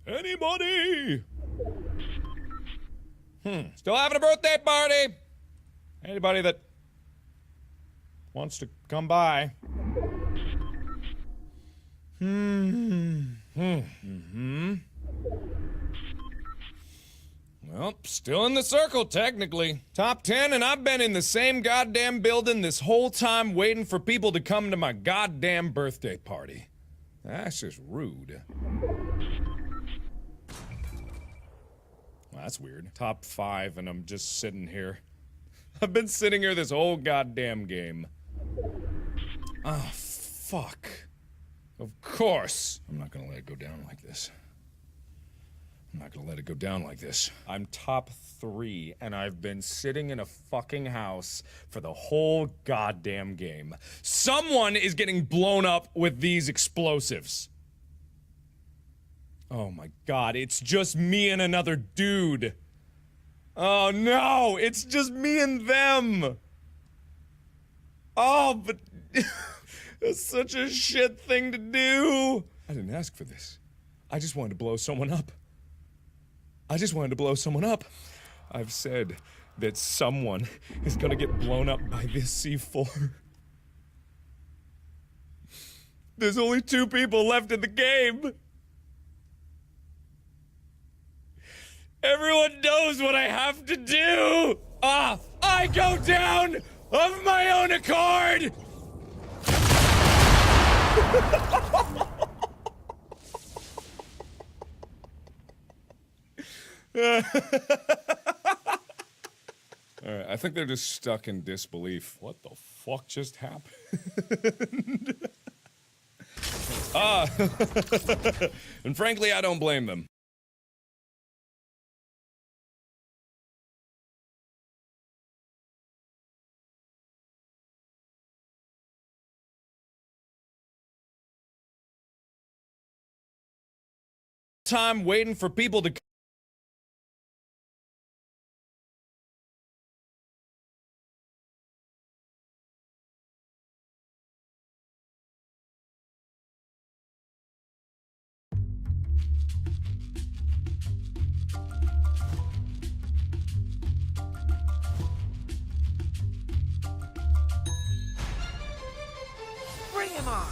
Anybody? Still having a birthday party? Anybody that wants to come by? Well, still in the circle, technically. Top 10, and I've been in the same goddamn building this whole time waiting for people to come to my goddamn birthday party. That's just rude. Well, that's weird. Top 5, and I'm just sitting here. I've been sitting here this whole goddamn game. Ah, fuck. Of course. I'm not gonna let it go down like this. I'm not gonna let it go down like this. I'm top 3, and I've been sitting in a fucking house for the whole goddamn game. Someone is getting blown up with these explosives. Oh my god, it's just me and another dude. Oh no, it's just me and them. Oh, but that's such a shit thing to do. I didn't ask for this. I just wanted to blow someone up. I just wanted to blow someone up. I've said that someone is gonna get blown up by this C4. There's only 2 people left in the game. Everyone knows what I have to do! I go down of my own accord! Alright, I think they're just stuck in disbelief. What the fuck just happened? And frankly, I don't blame them. Time waiting for people to bring him on.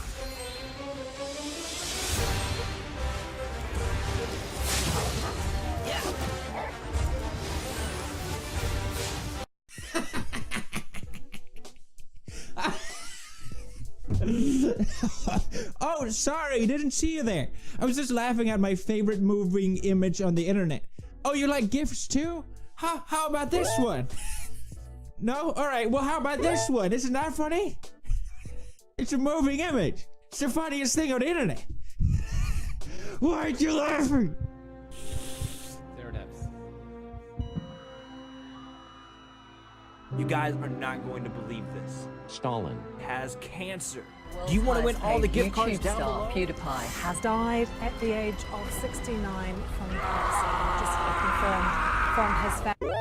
Oh, sorry, didn't see you there. I was just laughing at my favorite moving image on the internet. Oh, you like GIFs too? How about this one? No? Alright, well how about this one? Isn't that funny? It's a moving image. It's the funniest thing on the internet. Why aren't you laughing? There it is. You guys are not going to believe this. Stalin Has cancer. Do you want to win all the gift cards down below? PewDiePie has died at the age of 69 from cancer, just confirmed from his family.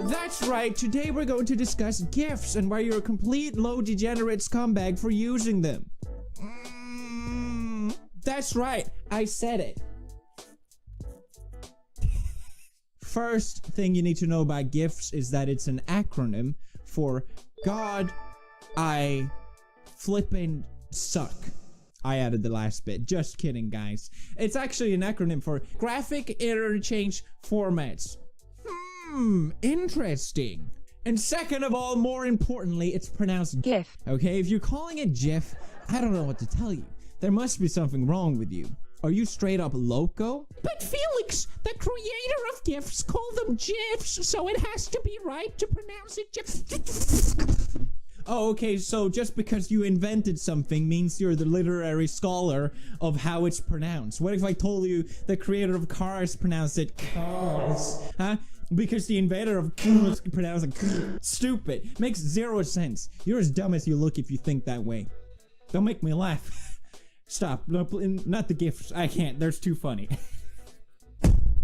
That's right, today we're going to discuss GIFs and why you're a complete low degenerate scumbag for using them. That's right, I said it. First thing you need to know about GIFs is that it's an acronym for God, I flippin' suck. I added the last bit. Just kidding, guys. It's actually an acronym for Graphic Interchange Formats. Interesting. And second of all, more importantly, it's pronounced GIF. Okay, if you're calling it GIF, I don't know what to tell you. There must be something wrong with you. Are you straight up loco? But Felix, the creator of GIFs, called them GIFs, so it has to be right to pronounce it GIF. Oh, okay, so just because you invented something means you're the literary scholar of how it's pronounced. What if I told you the creator of Cars pronounced it Cars? Huh? Because the inventor of Cars pronounced it stupid. Makes zero sense. You're as dumb as you look if you think that way. Don't make me laugh. Stop. No, not the GIFs. I can't. They're too funny.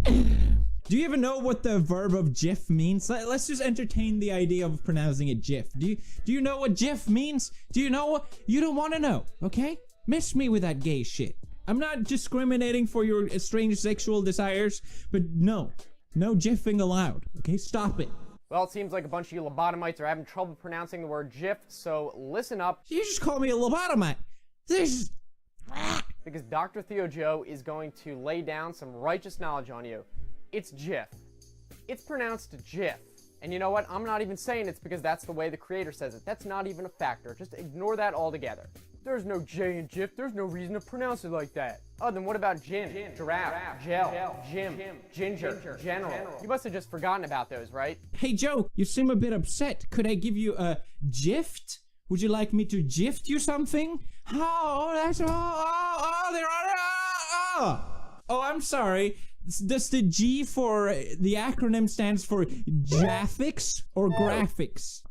Do you even know what the verb of GIF means? Let's just entertain the idea of pronouncing it GIF. Do you know what GIF means? Do you know what? You don't want to know, okay? Miss me with that gay shit. I'm not discriminating for your strange sexual desires, but no jiffing allowed, okay? Stop it. Well, it seems like a bunch of you lobotomites are having trouble pronouncing the word GIF, so listen up. You just call me a lobotomite. This Because Dr. Theo Joe is going to lay down some righteous knowledge on you. It's GIF. It's pronounced GIF. And you know what? I'm not even saying it's because that's the way the creator says it. That's not even a factor. Just ignore that altogether. There's no J in GIF. There's no reason to pronounce it like that. Oh, then what about gin, giraffe, gel, Jim, ginger, general? You must have just forgotten about those, right? Hey Joe, you seem a bit upset. Could I give you a gift? Would you like me to gift you something? Oh, that's oh, I'm sorry. Does the G for the acronym stands for graphics or graphics?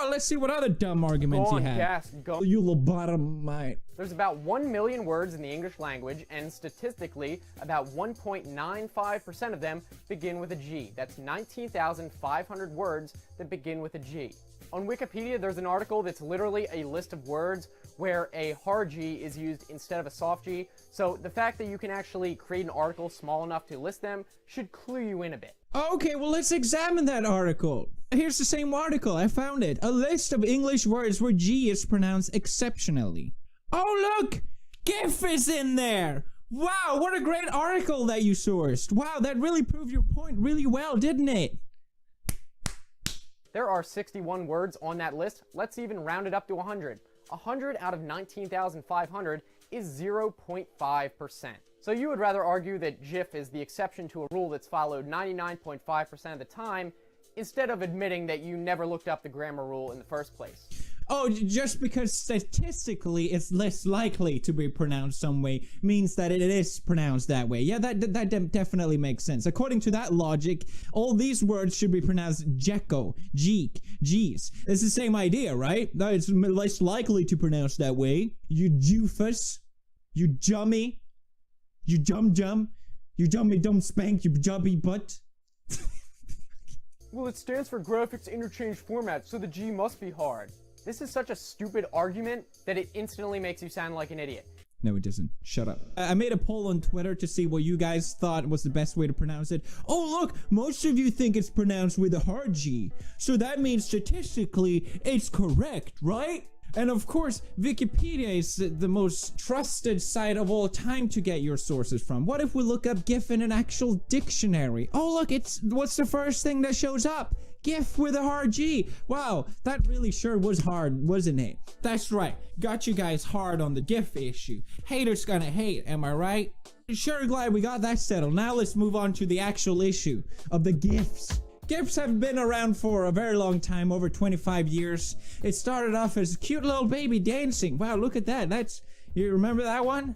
Let's see what other dumb arguments Go you on, have. Cass, go. You lobotomite. There's about 1 million words in the English language, and statistically, about 1.95% of them begin with a G. That's 19,500 words that begin with a G. On Wikipedia, there's an article that's literally a list of words where a hard G is used instead of a soft G. So the fact that you can actually create an article small enough to list them should clue you in a bit. Okay, well, let's examine that article. Here's the same article. I found it. A list of English words where G is pronounced exceptionally. Oh, look! GIF is in there! Wow, what a great article that you sourced. Wow, that really proved your point really well, didn't it? There are 61 words on that list. Let's even round it up to 100. 100 out of 19,500 is 0.5%. So you would rather argue that GIF is the exception to a rule that's followed 99.5% of the time, instead of admitting that you never looked up the grammar rule in the first place. Oh, just because statistically it's less likely to be pronounced some way means that it is pronounced that way. Yeah, that definitely makes sense. According to that logic, all these words should be pronounced Jekko, Jeek, Jeez. It's the same idea, right? That it's less likely to pronounce that way. You doofus, you jummy, you jum, you jummy dumb spank, you jubby butt. Well, it stands for graphics interchange format, so the G must be hard. This is such a stupid argument that it instantly makes you sound like an idiot. No, it doesn't. Shut up. I made a poll on Twitter to see what you guys thought was the best way to pronounce it. Oh, look, most of you think it's pronounced with a hard G. So that means statistically it's correct, right? And of course, Wikipedia is the most trusted site of all time to get your sources from. What if we look up GIF in an actual dictionary? Oh, look, what's the first thing that shows up? GIF with a hard G. Wow, that really sure was hard, wasn't it? That's right, got you guys hard on the GIF issue. Haters gonna hate, am I right? Sure glad we got that settled. Now let's move on to the actual issue of the GIFs. GIFs have been around for a very long time, over 25 years. It started off as a cute little baby dancing. Wow, look at that. You remember that one?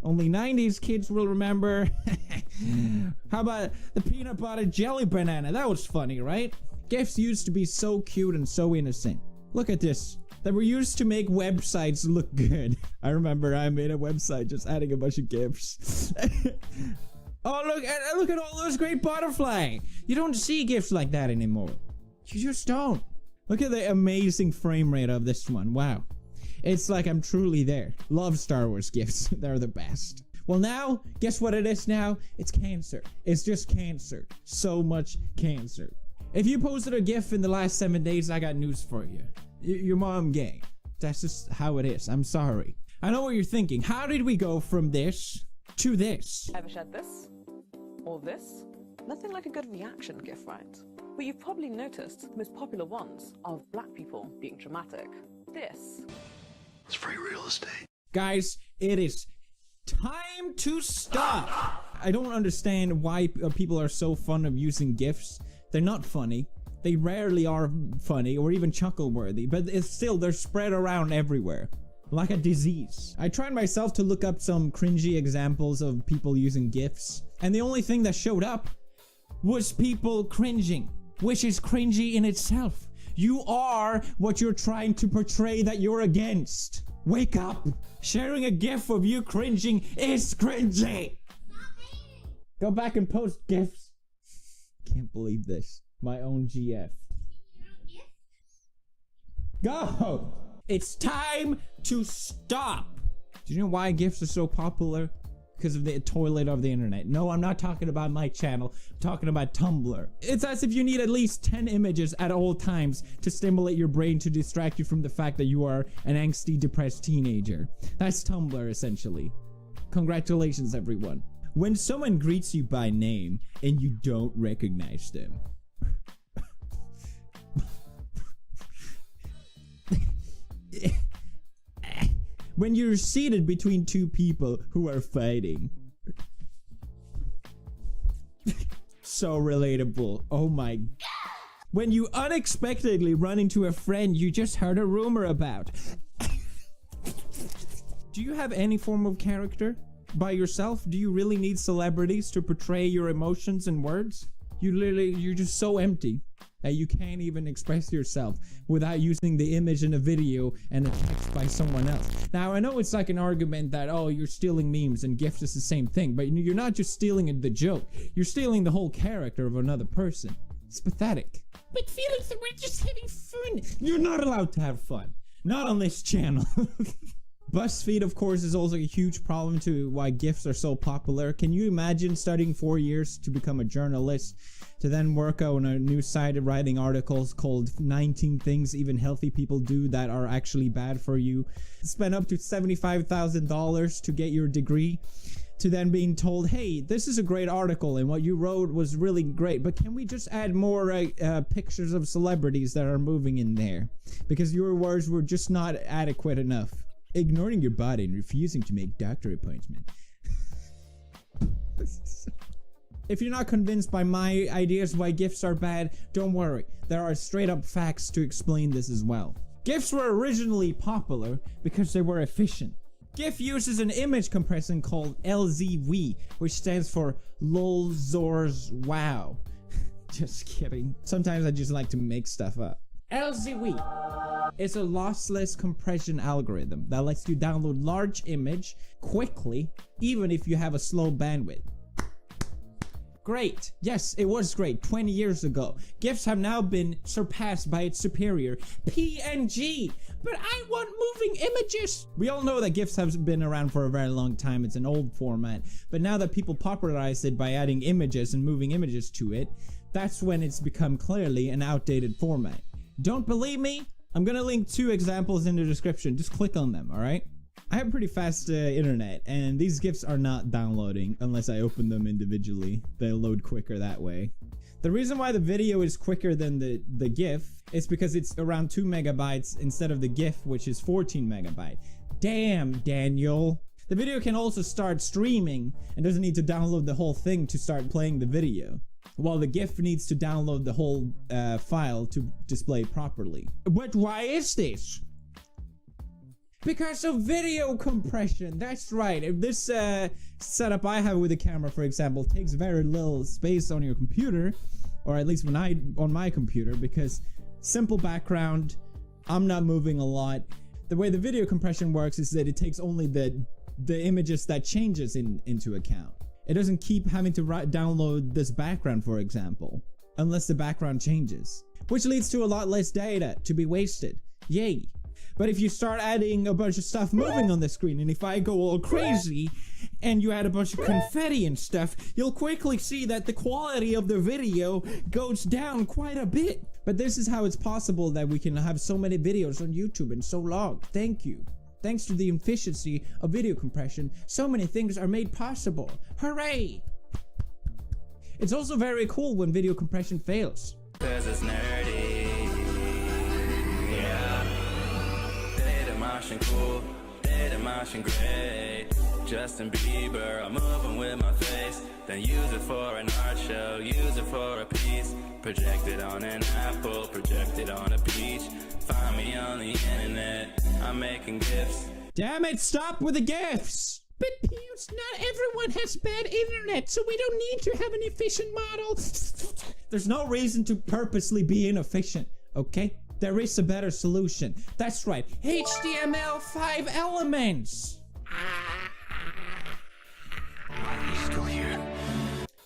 Only 90s kids will remember. How about the peanut butter jelly banana? That was funny, right? GIFs used to be so cute and so innocent. Look at this. They were used to make websites look good. I remember I made a website just adding a bunch of GIFs. Oh, look at all those great butterfly. You don't see GIFs like that anymore. You just don't. Look at the amazing frame rate of this one. Wow. It's like I'm truly there. Love Star Wars GIFs. They're the best. Well, now, guess what it is now? It's cancer. It's just cancer. So much cancer. If you posted a GIF in the last 7 days, I got news for you. Your mom gay. That's just how it is. I'm sorry. I know what you're thinking. How did we go from this to this? Ever shared this? Or this? Nothing like a good reaction GIF, right? But you've probably noticed the most popular ones are of black people being dramatic. This. It's free real estate. Guys, it is time to stop. I don't understand why people are so fond of using GIFs. They're not funny. They rarely are funny or even chuckle-worthy, but they're spread around everywhere. Like a disease. I tried myself to look up some cringy examples of people using GIFs, and the only thing that showed up was people cringing, which is cringy in itself. You are what you're trying to portray that you're against. Wake up! Sharing a GIF of you cringing is cringy! Go back and post GIFs. Can't believe this. My own GF. Go! It's time to stop! Do you know why GIFs are so popular? Because of the toilet of the internet. No, I'm not talking about my channel. I'm talking about Tumblr. It's as if you need at least 10 images at all times to stimulate your brain to distract you from the fact that you are an angsty, depressed teenager. That's Tumblr, essentially. Congratulations, everyone. When someone greets you by name and you don't recognize them. When you're seated between two people who are fighting. So relatable. Oh my God. When you unexpectedly run into a friend you just heard a rumor about. Do you have any form of character by yourself? Do you really need celebrities to portray your emotions and words? You're just so empty that you can't even express yourself without using the image in a video and a text by someone else. Now, I know it's like an argument that, oh, you're stealing memes and GIFs is the same thing, but you're not just stealing the joke. You're stealing the whole character of another person. It's pathetic. But Felix, we're just having fun. You're not allowed to have fun. Not on this channel. BuzzFeed, of course, is also a huge problem to why GIFs are so popular. Can you imagine studying 4 years to become a journalist, to then work on a news site writing articles called 19 things even healthy people do that are actually bad for you, spend up to $75,000 to get your degree, to then being told, hey, this is a great article and what you wrote was really great, but can we just add more pictures of celebrities that are moving in there? Because your words were just not adequate enough. Ignoring your body and refusing to make doctor appointment. If you're not convinced by my ideas why GIFs are bad, don't worry. There are straight up facts to explain this as well. GIFs were originally popular because they were efficient. GIF uses an image compression called LZW, which stands for LOL Zors Wow. Just kidding. Sometimes I just like to make stuff up. LZW is a lossless compression algorithm that lets you download large image quickly, even if you have a slow bandwidth. Great. Yes, it was great 20 years ago. GIFs have now been surpassed by its superior, PNG. But I want moving images. We all know that GIFs have been around for a very long time. It's an old format. But now that people popularized it by adding images and moving images to it, that's when it's become clearly an outdated format. Don't believe me? I'm gonna link 2 examples in the description. Just click on them, alright? I have pretty fast internet, and these GIFs are not downloading unless I open them individually. They'll load quicker that way. The reason why the video is quicker than the GIF is because it's around 2 megabytes instead of the GIF, which is 14 megabytes. Damn, Daniel. The video can also start streaming and doesn't need to download the whole thing to start playing the video, while the GIF needs to download the whole file to display properly. But why is this? Because of video compression, that's right. If this setup I have with the camera, for example, takes very little space on your computer, or at least on my computer, because simple background, I'm not moving a lot. The way the video compression works is that it takes only the images that changes into account. It doesn't keep having to download this background, for example, unless the background changes, which leads to a lot less data to be wasted. Yay. But if you start adding a bunch of stuff moving on the screen, and if I go all crazy and you add a bunch of confetti and stuff, you'll quickly see that the quality of the video goes down quite a bit. But this is how it's possible that we can have so many videos on YouTube and so long. Thank you. Thanks to the efficiency of video compression, so many things are made possible. Hooray! It's also very cool when video compression fails. 'Cause it's nerdy. Yeah. Data motion cool, data motion great. Justin Bieber, I'm moving with my face. Then use it for an art show, use it for a piece. Project it on an apple, project it on a peach. Find me on the internet, I'm making GIFs. Damn it, stop with the GIFs! But Pius, not everyone has bad internet, so we don't need to have an efficient model. There's no reason to purposely be inefficient, okay? There is a better solution. That's right, HTML5 elements! He's still here.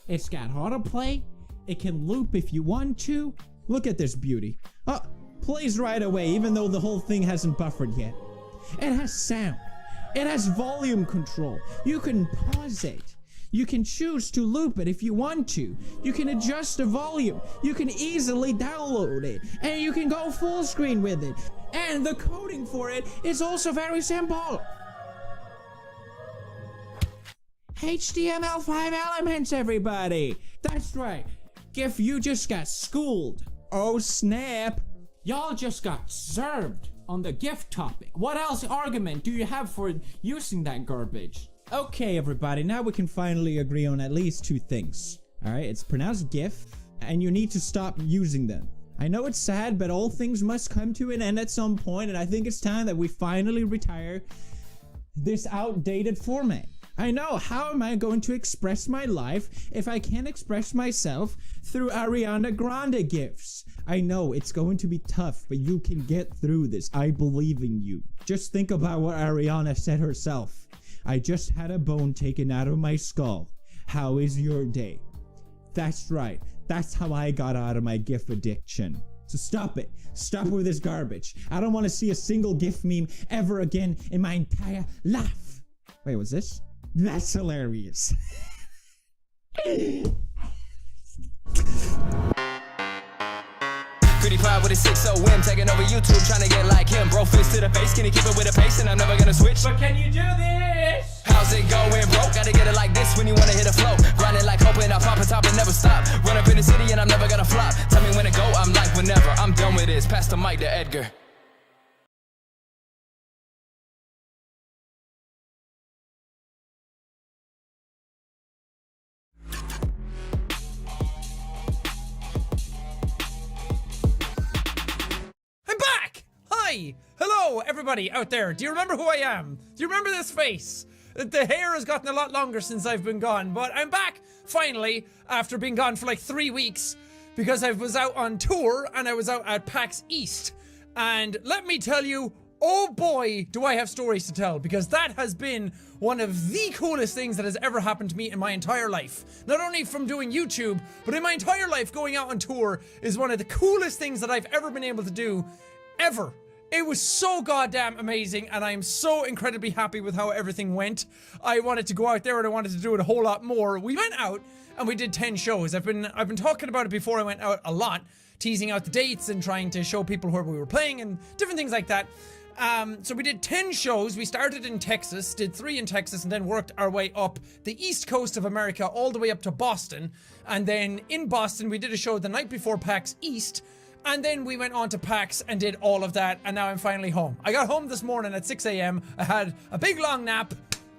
It's got autoplay, it can loop if you want to. Look at this beauty. Oh, plays right away even though the whole thing hasn't buffered yet. It has sound. It has volume control. You can pause it. You can choose to loop it if you want to. You can adjust the volume. You can easily download it. And you can go full screen with it. And the coding for it is also very simple. HTML5 elements, everybody. That's right. GIF, you just got schooled. Oh, snap. Y'all just got served on the GIF topic. What else argument do you have for using that garbage? Okay, everybody, now we can finally agree on at least 2 things. Alright, it's pronounced GIF, and you need to stop using them. I know it's sad, but all things must come to an end at some point, and I think it's time that we finally retire this outdated format. I know, how am I going to express my life if I can't express myself through Ariana Grande GIFs? I know, it's going to be tough, but you can get through this. I believe in you. Just think about what Ariana said herself. I just had a bone taken out of my skull. How is your day? That's right. That's how I got out of my GIF addiction. So stop it. Stop with this garbage. I don't want to see a single GIF meme ever again in my entire life. Wait, what's this? That's hilarious. Pretty proud with a 6-0 win, taking over YouTube, trying to get like him. Bro, fist to the face, can you keep it with a pace? And I'm never gonna switch. But can you do this? How's it going, bro? Gotta get it like this when you wanna hit a flow. Grinding like hoping I pop a top and never stop. Run up in the city and I'm never gonna flop. Tell me when to go, I'm like whenever. I'm done with this, pass the mic to Edgar. Hi! Hello, everybody out there. Do you remember who I am? Do you remember this face? The hair has gotten a lot longer since I've been gone, but I'm back, finally, after being gone for like 3 weeks, because I was out on tour, and I was out at PAX East. And let me tell you, oh boy, do I have stories to tell, because that has been one of the coolest things that has ever happened to me in my entire life. Not only from doing YouTube, but in my entire life, going out on tour is one of the coolest things that I've ever been able to do, ever. It was so goddamn amazing, and I am so incredibly happy with how everything went. I wanted to go out there and I wanted to do it a whole lot more. We went out and we did 10 shows. I've been talking about it before I went out a lot, teasing out the dates and trying to show people where we were playing and different things like that. So we did 10 shows. We started in Texas, did 3 in Texas, and then worked our way up the east coast of America all the way up to Boston. And then in Boston, we did a show the night before PAX East. And then we went on to PAX and did all of that, and now I'm finally home. I got home this morning at 6 a.m. I had a big long nap,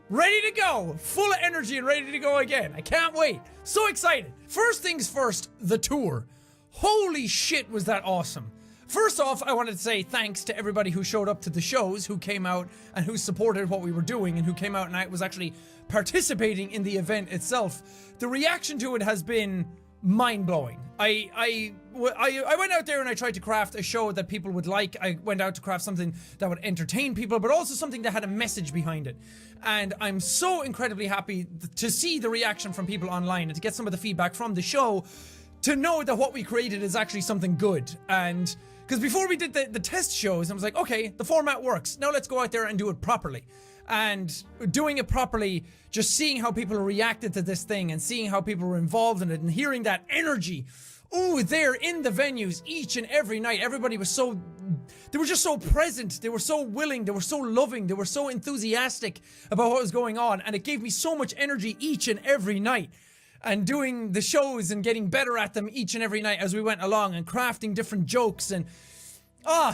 ready to go, full of energy and ready to go again. I can't wait. So excited. First things first, the tour. Holy shit, was that awesome. First off, I wanted to say thanks to everybody who showed up to the shows, who came out and who supported what we were doing, and who came out and I was actually participating in the event itself. The reaction to it has been mind-blowing. I went out there and I tried to craft a show that people would like. I went out to craft something that would entertain people, but also something that had a message behind it. And I'm so incredibly happy to see the reaction from people online and to get some of the feedback from the show, to know that what we created is actually something good. And because before we did the test shows, I was like, okay, the format works. Now let's go out there and do it properly. And doing it properly, just seeing how people reacted to this thing and seeing how people were involved in it and hearing that energy, ooh, there in the venues each and every night. Everybody was so, they were just so present, they were so willing, they were so loving, they were so enthusiastic about what was going on, and it gave me so much energy each and every night. And doing the shows and getting better at them each and every night as we went along, and crafting different jokes, and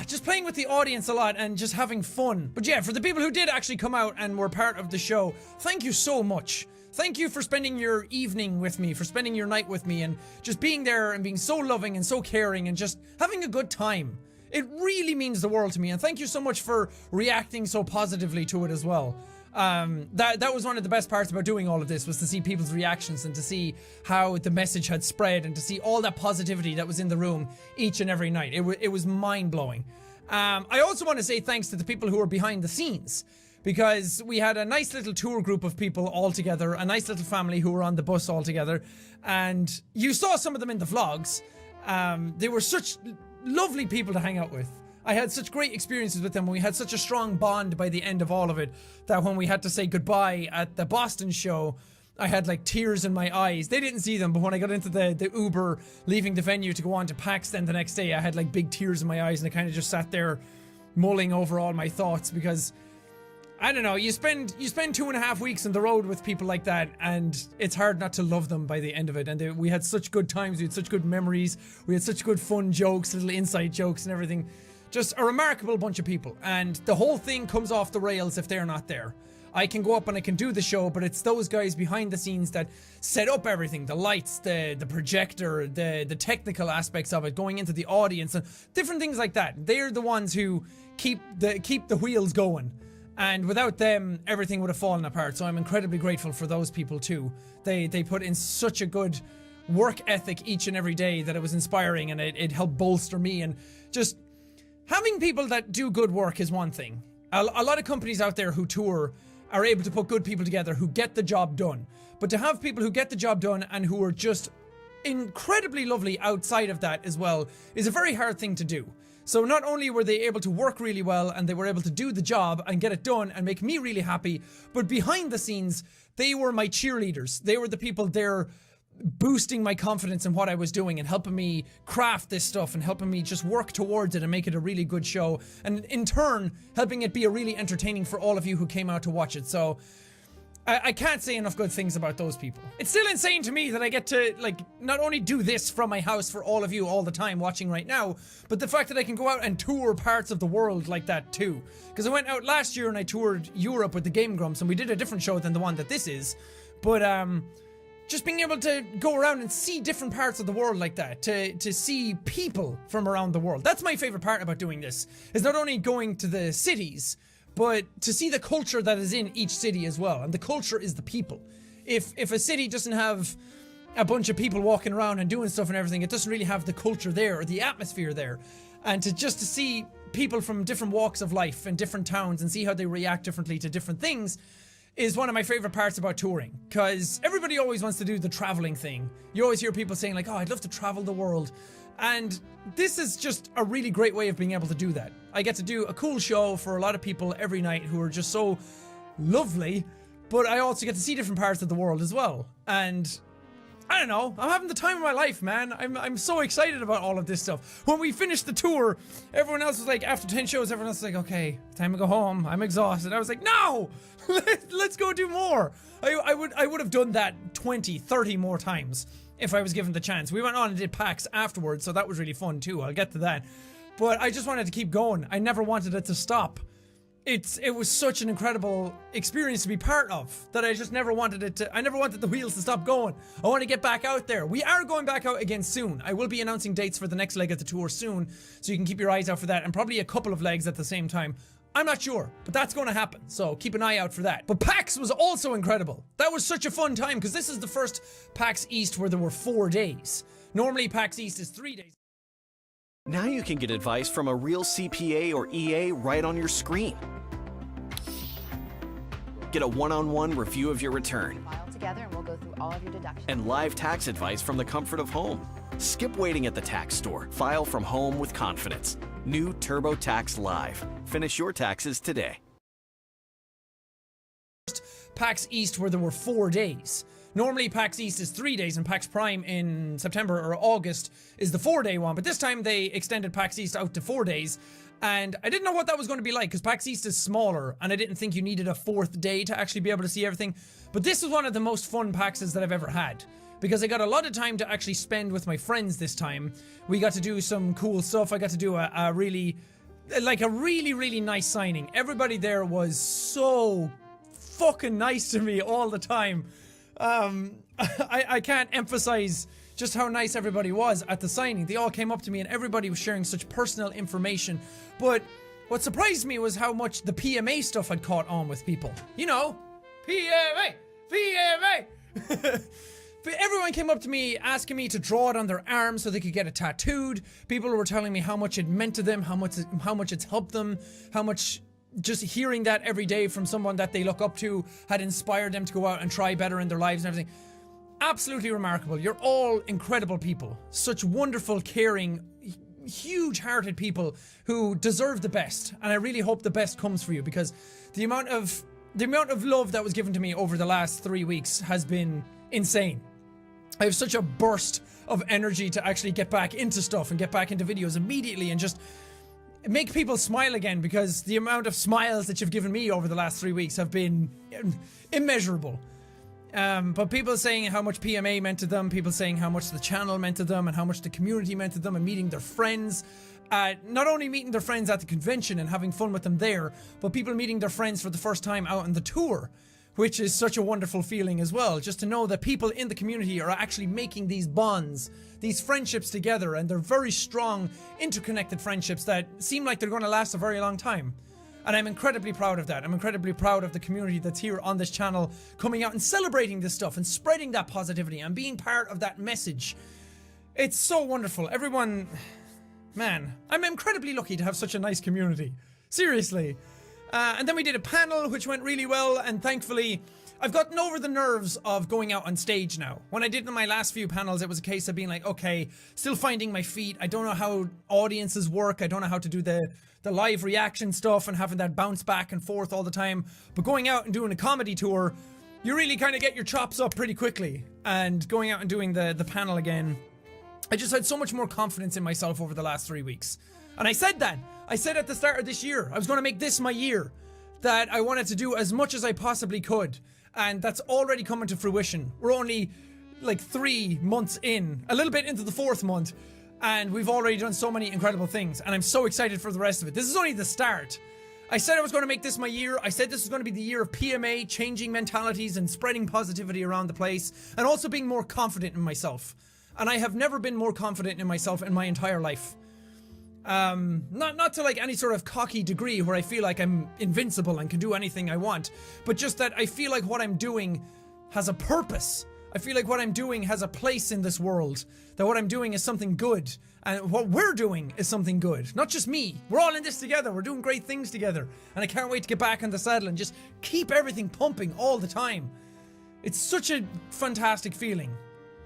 just playing with the audience a lot and just having fun. But yeah, for the people who did actually come out and were part of the show, thank you so much. Thank you for spending your evening with me, for spending your night with me, and just being there and being so loving and so caring and just having a good time. It really means the world to me, and thank you so much for reacting so positively to it as well. That was one of the best parts about doing all of this, was to see people's reactions and to see how the message had spread and to see all that positivity that was in the room each and every night. It was mind-blowing. I also want to say thanks to the people who were behind the scenes, because we had a nice little tour group of people all together, a nice little family who were on the bus all together, and you saw some of them in the vlogs. They were such lovely people to hang out with. I had such great experiences with them. We had such a strong bond by the end of all of it that when we had to say goodbye at the Boston show, I had like tears in my eyes. They didn't see them, but when I got into the Uber leaving the venue to go on to PAX then the next day, I had like big tears in my eyes, and I kind of just sat there mulling over all my thoughts because I don't know, you spend 2.5 weeks on the road with people like that, and it's hard not to love them by the end of it. And we had such good times, we had such good memories, we had such good fun jokes, little inside jokes and everything. Just a remarkable bunch of people, and the whole thing comes off the rails if they're not there. I can go up and I can do the show, but it's those guys behind the scenes that set up everything, the lights, the projector, the technical aspects of it, going into the audience and different things like that. They're the ones who keep the wheels going. And without them, everything would have fallen apart. So I'm incredibly grateful for those people too. They put in such a good work ethic each and every day that it was inspiring, and it helped bolster me. And just having people that do good work is one thing. A lot of companies out there who tour are able to put good people together who get the job done. But to have people who get the job done and who are just incredibly lovely outside of that as well is a very hard thing to do. So not only were they able to work really well and they were able to do the job and get it done and make me really happy, but behind the scenes, they were my cheerleaders. They were the people there boosting my confidence in what I was doing and helping me craft this stuff and helping me just work towards it and make it a really good show. And in turn, helping it be a really entertaining for all of you who came out to watch it. So I can't say enough good things about those people. It's still insane to me that I get to, like, not only do this from my house for all of you all the time watching right now, but the fact that I can go out and tour parts of the world like that too. Because I went out last year and I toured Europe with the Game Grumps, and we did a different show than the one that this is. But just being able to go around and see different parts of the world like that, to see people from around the world. That's my favorite part about doing this, is not only going to the cities, but to see the culture that is in each city as well. And the culture is the people. If a city doesn't have a bunch of people walking around and doing stuff and everything, it doesn't really have the culture there or the atmosphere there. And to see people from different walks of life and different towns and see how they react differently to different things is one of my favorite parts about touring. Because everybody always wants to do the traveling thing. You always hear people saying like, oh, I'd love to travel the world. And this is just a really great way of being able to do that. I get to do a cool show for a lot of people every night who are just so lovely, but I also get to see different parts of the world as well. And I don't know, I'm having the time of my life, man. I'm so excited about all of this stuff. When we finished the tour, everyone else was like, after 10 shows, everyone else was like, okay, time to go home. I'm exhausted. I was like, no, let's go do more. I would have done that 20, 30 more times if I was given the chance. We went on and did PAX afterwards, so that was really fun too. I'll get to that. But I just wanted to keep going. I never wanted it to stop. It was such an incredible experience to be part of that I just never wanted it to. I never wanted the wheels to stop going. I want to get back out there. We are going back out again soon. I will be announcing dates for the next leg of the tour soon, so you can keep your eyes out for that, and probably a couple of legs at the same time. I'm not sure, but that's going to happen, so keep an eye out for that. But PAX was also incredible. That was such a fun time, because this is the first PAX East where there were 4 days. Normally PAX East is 3 days. Now you can get advice from a real CPA or EA right on your screen. Get a one-on-one review of your return. File together and we'll go through all of your deductions. And live tax advice from the comfort of home. Skip waiting at the tax store. File from home with confidence. New TurboTax Live. Finish your taxes today. PAX East where there were 4 days. Normally PAX East is 3 days, and PAX Prime in September or August is the 4-day one, but this time they extended PAX East out to 4 days, and I didn't know what that was going to be like, because PAX East is smaller, and I didn't think you needed a 4th day to actually be able to see everything, but this was one of the most fun PAXs that I've ever had, because I got a lot of time to actually spend with my friends this time. We got to do some cool stuff. I got to do a really nice signing. Everybody there was so fucking nice to me all the time. I can't emphasize just how nice everybody was at the signing. They all came up to me and everybody was sharing such personal information. But what surprised me was how much the PMA stuff had caught on with people. You know, PMA! But everyone came up to me asking me to draw it on their arm so they could get it tattooed. People were telling me how much it meant to them, how much it's helped them, how much just hearing that every day from someone that they look up to had inspired them to go out and try better in their lives and everything. Absolutely remarkable. You're all incredible people. Such wonderful, caring, huge-hearted people who deserve the best, and I really hope the best comes for you, because the amount of love that was given to me over the last 3 weeks has been insane. I have such a burst of energy to actually get back into stuff and get back into videos immediately and just make people smile again, because the amount of smiles that you've given me over the last 3 weeks have been immeasurable. But people saying how much PMA meant to them, people saying how much the channel meant to them and how much the community meant to them, and meeting their friends. Not only meeting their friends at the convention and having fun with them there, but people meeting their friends for the first time out on the tour, which is such a wonderful feeling as well. Just to know that people in the community are actually making these bonds, these friendships together, and they're very strong, interconnected friendships that seem like they're going to last a very long time. And I'm incredibly proud of that. I'm incredibly proud of the community that's here on this channel, coming out and celebrating this stuff and spreading that positivity and being part of that message. It's so wonderful. Everyone, man, I'm incredibly lucky to have such a nice community. Seriously. And then we did a panel which went really well, and thankfully I've gotten over the nerves of going out on stage now. When I did my last few panels, it was a case of being like, okay, still finding my feet. I don't know how audiences work. I don't know how to do the live reaction stuff and having that bounce back and forth all the time. But going out and doing a comedy tour, you really kind of get your chops up pretty quickly. And going out and doing the panel again, I just had so much more confidence in myself over the last 3 weeks. And I said that. I said at the start of this year, I was going to make this my year, that I wanted to do as much as I possibly could. And that's already coming to fruition. We're only like 3 months in, a little bit into the 4th month, and we've already done so many incredible things, and I'm so excited for the rest of it. This is only the start. I said I was going to make this my year. I said this was going to be the year of PMA, changing mentalities and spreading positivity around the place, and also being more confident in myself. And I have never been more confident in myself in my entire life. Not to like any sort of cocky degree where I feel like I'm invincible and can do anything I want, but just that I feel like what I'm doing has a purpose. I feel like what I'm doing has a place in this world, that what I'm doing is something good, and what we're doing is something good. Not just me. We're all in this together. We're doing great things together, and I can't wait to get back on the saddle and just keep everything pumping all the time. It's such a fantastic feeling.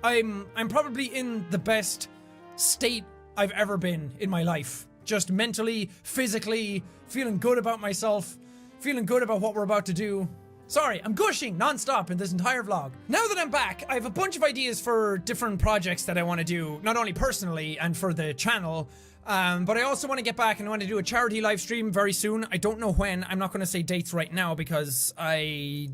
I'm probably in the best state I've ever been in my life. Just mentally, physically, feeling good about myself, feeling good about what we're about to do. Sorry, I'm gushing non-stop in this entire vlog. Now that I'm back, I have a bunch of ideas for different projects that I want to do, not only personally and for the channel, but I also want to get back and I want to do a charity live stream very soon. I don't know when. I'm not going to say dates right now because I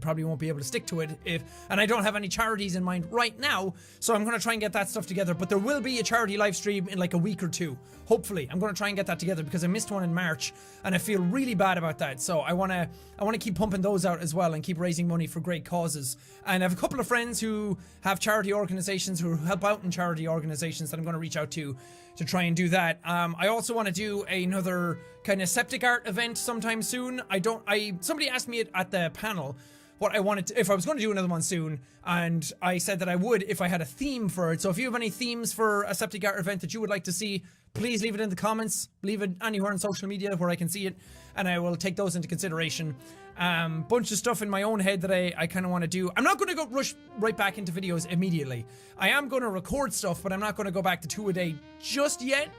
probably won't be able to stick to it and I don't have any charities in mind right now, so I'm going to try and get that stuff together. But there will be a charity live stream in like a week or two. Hopefully, I'm going to try and get that together because I missed one in March and I feel really bad about that. So I want to keep pumping those out as well and keep raising money for great causes. And I have a couple of friends who have charity organizations, who help out in charity organizations, that I'm going to reach out to try and do that. I also want to do another kind of septic art event sometime soon. Somebody asked me at the panel what I wanted to, if I was going to do another one soon, and I said that I would if I had a theme for it. So if you have any themes for a septic art event that you would like to see, please leave it in the comments, leave it anywhere on social media where I can see it, and I will take those into consideration. Bunch of stuff in my own head that I kind of want to do. I'm not going to go rush right back into videos immediately. I am going to record stuff, but I'm not going to go back to 2 a day just yet.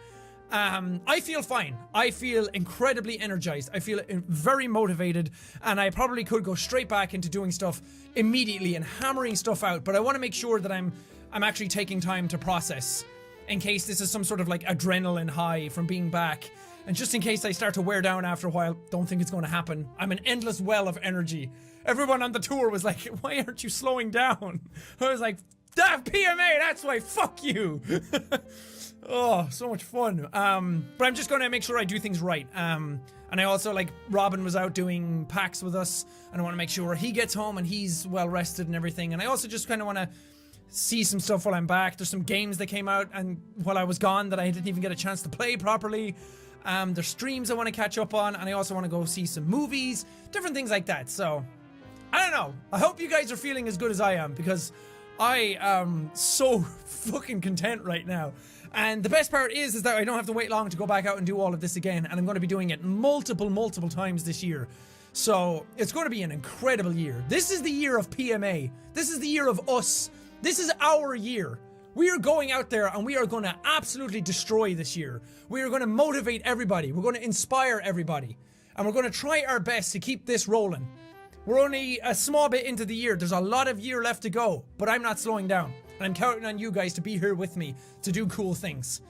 I feel fine. I feel incredibly energized. I feel very motivated, and I probably could go straight back into doing stuff immediately and hammering stuff out, but I want to make sure that I'm actually taking time to process, in case this is some sort of like adrenaline high from being back. And just in case I start to wear down after a while, don't think it's going to happen. I'm an endless well of energy. Everyone on the tour was like, why aren't you slowing down? I was like, that PMA, that's why, fuck you. Oh, so much fun. But I'm just going to make sure I do things right. And I also, like, Robin was out doing packs with us, and I want to make sure he gets home and he's well rested and everything. And I also just kind of want to see some stuff while I'm back. There's some games that came out and while I was gone that I didn't even get a chance to play properly. There's streams I want to catch up on, and I also want to go see some movies, different things like that. So, I don't know. I hope you guys are feeling as good as I am, because I am so fucking content right now. And the best part is that I don't have to wait long to go back out and do all of this again, and I'm going to be doing it multiple times this year. So, it's going to be an incredible year. This is the year of PMA. This is the year of us. This is our year. We are going out there and we are going to absolutely destroy this year. We are going to motivate everybody. We're going to inspire everybody. And we're going to try our best to keep this rolling. We're only a small bit into the year. There's a lot of year left to go, but I'm not slowing down. And I'm counting on you guys to be here with me to do cool things.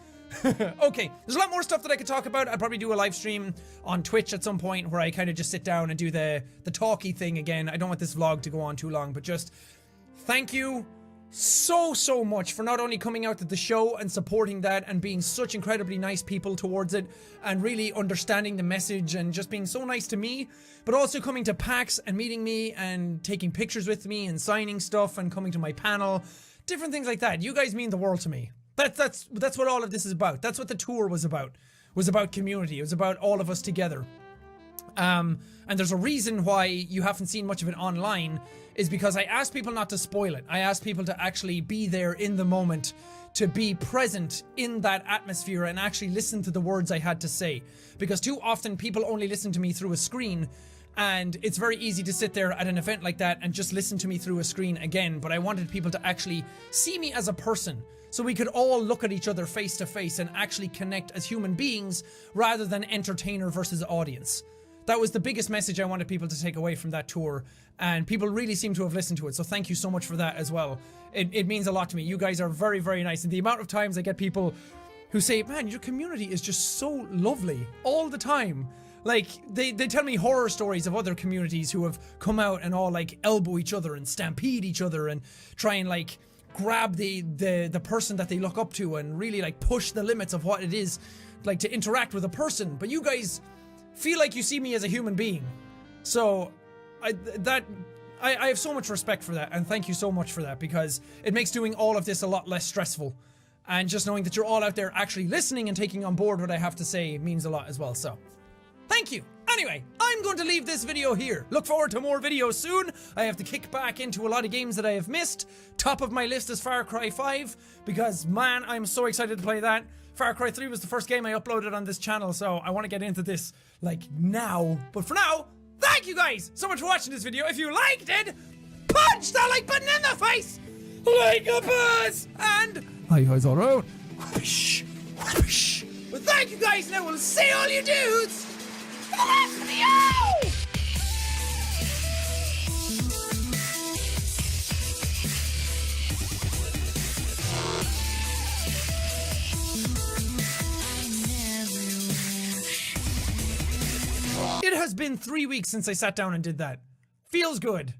Okay, there's a lot more stuff that I could talk about. I'll probably do a live stream on Twitch at some point where I kind of just sit down and do the talky thing again. I don't want this vlog to go on too long, but just thank you so much for not only coming out to the show and supporting that and being such incredibly nice people towards it and really understanding the message and just being so nice to me, but also coming to PAX and meeting me and taking pictures with me and signing stuff and coming to my panel, different things like that. You guys mean the world to me. That's what all of this is about. That's what the tour was about community. It was about all of us together. And there's a reason why you haven't seen much of it online, is because I asked people not to spoil it. I asked people to actually be there in the moment, to be present in that atmosphere and actually listen to the words I had to say. Because too often people only listen to me through a screen, and it's very easy to sit there at an event like that and just listen to me through a screen again. But I wanted people to actually see me as a person, so we could all look at each other face to face and actually connect as human beings rather than entertainer versus audience. That was the biggest message I wanted people to take away from that tour, and people really seem to have listened to it, so thank you so much for that as well. It means a lot to me. You guys are very, very nice, and the amount of times I get people who say, man, your community is just so lovely all the time. Like, they tell me horror stories of other communities who have come out and all, like, elbow each other and stampede each other and try and, like, grab the person that they look up to and really, like, push the limits of what it is, like, to interact with a person. But you guys feel like you see me as a human being. So I have so much respect for that, and thank you so much for that, because it makes doing all of this a lot less stressful, and just knowing that you're all out there actually listening and taking on board what I have to say means a lot as well. So thank you. Anyway, I'm going to leave this video here. Look forward to more videos soon. I have to kick back into a lot of games that I have missed. Top of my list is Far Cry 5, because man, I'm so excited to play that. Far Cry 3 was the first game I uploaded on this channel, so I want to get into this, like, now. But for now, thank you guys so much for watching this video. If you liked it, punch that like button in the face like a buzz, and hi guys all around. Whoosh, whoosh. But thank you guys, and I will see all you dudes in the next video! It has been 3 weeks since I sat down and did that. Feels good.